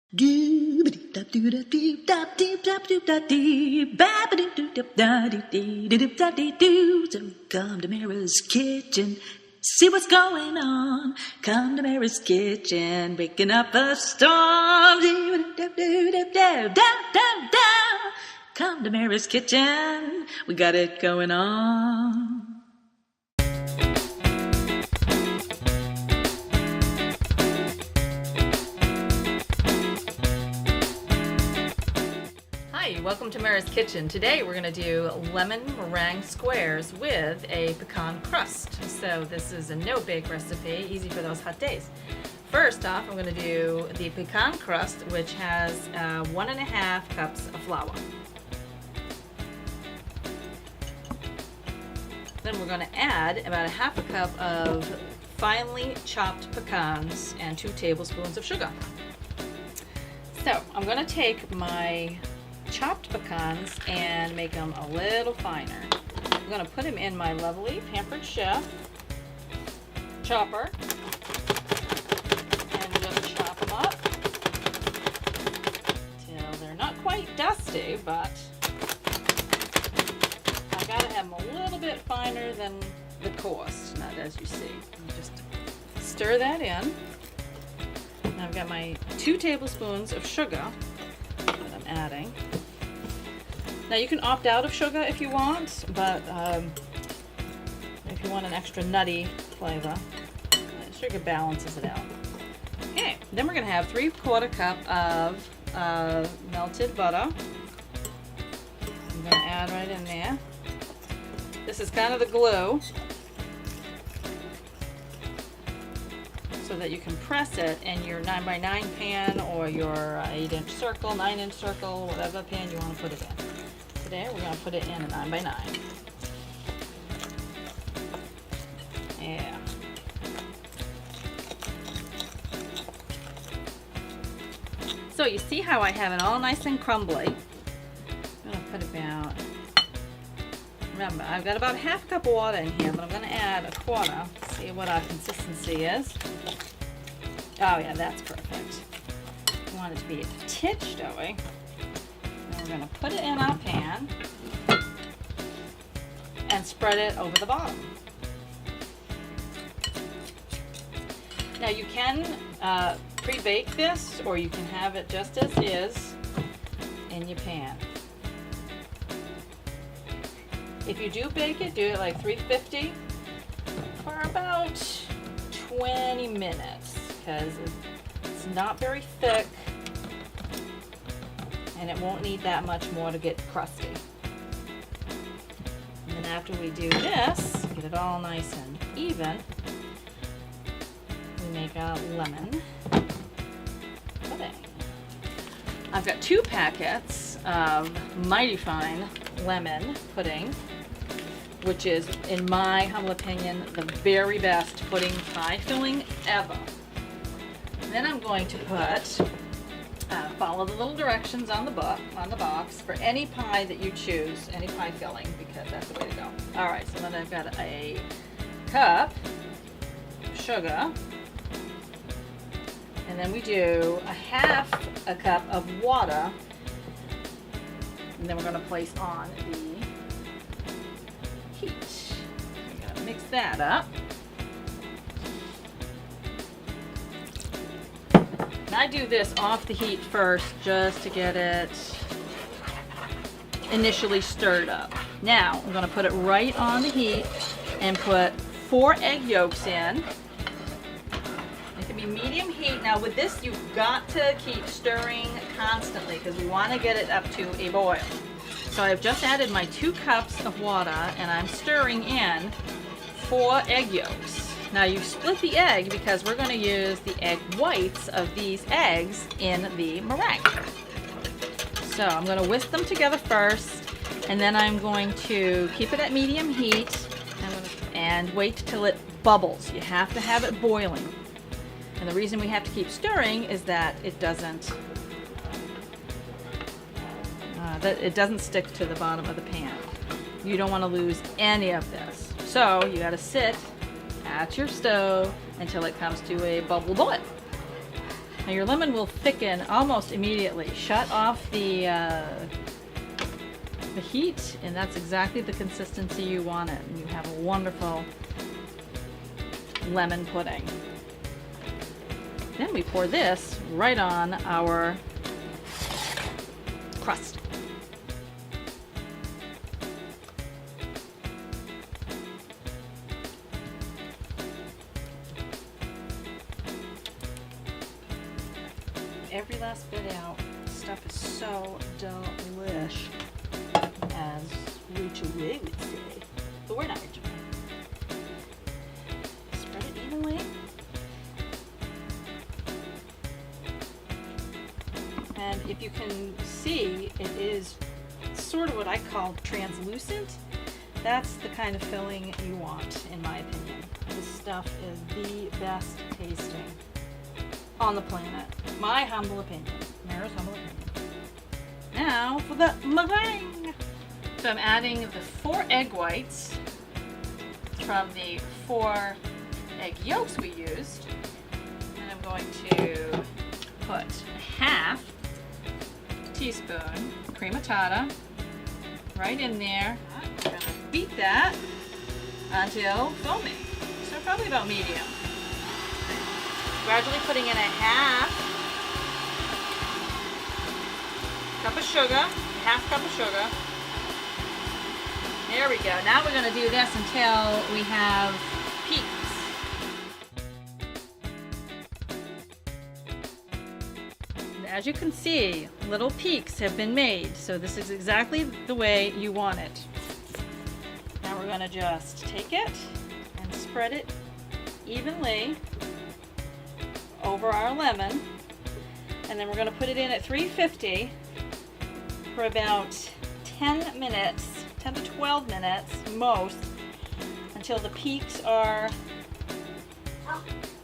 So come to Mara's kitchen, see what's going on. Come to Mara's kitchen, breaking up a storm. Come to Mara's kitchen, we got it going on. Hi, welcome to Mara's Kitchen. Today we're going to do lemon meringue squares with a pecan crust. So this is a no-bake recipe, easy for those hot days. First off, I'm going to do the pecan crust, which has 1.5 cups of flour. Then we're going to add about 1/2 cup of finely chopped pecans and 2 tablespoons of sugar. So I'm going to take my chopped pecans and make them a little finer. I'm going to put them in my lovely Pampered Chef chopper and just chop them up till they're not quite dusty, but I got to have them a little bit finer than the coarse, not as you see. Just stir that in. And I've got my 2 tablespoons of sugar that I'm adding. Now you can opt out of sugar if you want, but if you want an extra nutty flavor, sugar balances it out. Okay, then we're going to have 3/4 cup of melted butter. I'm going to add right in there. This is kind of the glue, so that you can press it in your 9x9 pan or your 8-inch circle, 9-inch circle, whatever pan you want to put it in. Today we're going to put it in a 9x9. Yeah. So you see how I have it all nice and crumbly. I'm going to put about, remember I've got about 1/2 cup of water in here, but I'm going to add 1/4. See what our consistency is. Oh yeah, that's perfect. You want it to be a titch doughy. We're going to put it in our pan and spread it over the bottom. Now you can pre-bake this, or you can have it just as is in your pan. If you do bake it, do it like 350 for about 20 minutes, because it's not very thick and it won't need that much more to get crusty. And then after we do this, get it all nice and even, we make a lemon pudding. I've got 2 packets of mighty fine lemon pudding, which is, in my humble opinion, the very best pudding pie filling ever. Then I'm going to put follow the little directions on the box for any pie that you choose, any pie filling, because that's the way to go. All right, so then I've got a cup of sugar, and then we do 1/2 cup of water, and then we're going to place on the heat. We're going to mix that up. I do this off the heat first just to get it initially stirred up. Now I'm going to put it right on the heat and put 4 egg yolks in. It can be medium heat. Now with this, you've got to keep stirring constantly because we want to get it up to a boil. So I've just added my 2 cups of water and I'm stirring in 4 egg yolks. Now you split the egg because we're going to use the egg whites of these eggs in the meringue. So I'm going to whisk them together first, and then I'm going to keep it at medium heat and wait till it bubbles. You have to have it boiling. And the reason we have to keep stirring is that it doesn't stick to the bottom of the pan. You don't want to lose any of this. So you got to sit at your stove until it comes to a bubble boil. Now your lemon will thicken almost immediately. Shut off the heat, and that's exactly the consistency you want it. And you have a wonderful lemon pudding. Then we pour this right on our crust. Every last bit out. This stuff is so delish, as Rachel Ray would say. But we're not Rachel Ray. Spread it evenly. And if you can see, it is sort of what I call translucent. That's the kind of filling you want, in my opinion. This stuff is the best tasting on the planet. My humble opinion. Mara's humble opinion. Now for the meringue. So I'm adding the 4 egg whites from the 4 egg yolks we used. And I'm going to put half teaspoon cream of tartar right in there. I'm going to beat that until foamy. So probably about medium. Gradually putting in a half cup of sugar, half cup of sugar. There we go. Now we're going to do this until we have peaks. As you can see, little peaks have been made, so this is exactly the way you want it. Now we're going to just take it and spread it evenly over our lemon, and then we're going to put it in at 350 for about 10 minutes, 10 to 12 minutes most, until the peaks are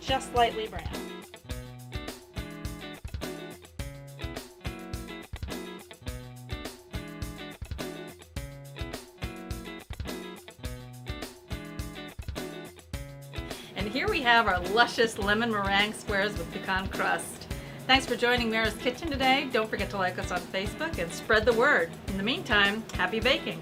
just lightly brown. And here we have our luscious lemon meringue squares with pecan crust. Thanks for joining Mara's Kitchen today. Don't forget to like us on Facebook and spread the word. In the meantime, happy baking.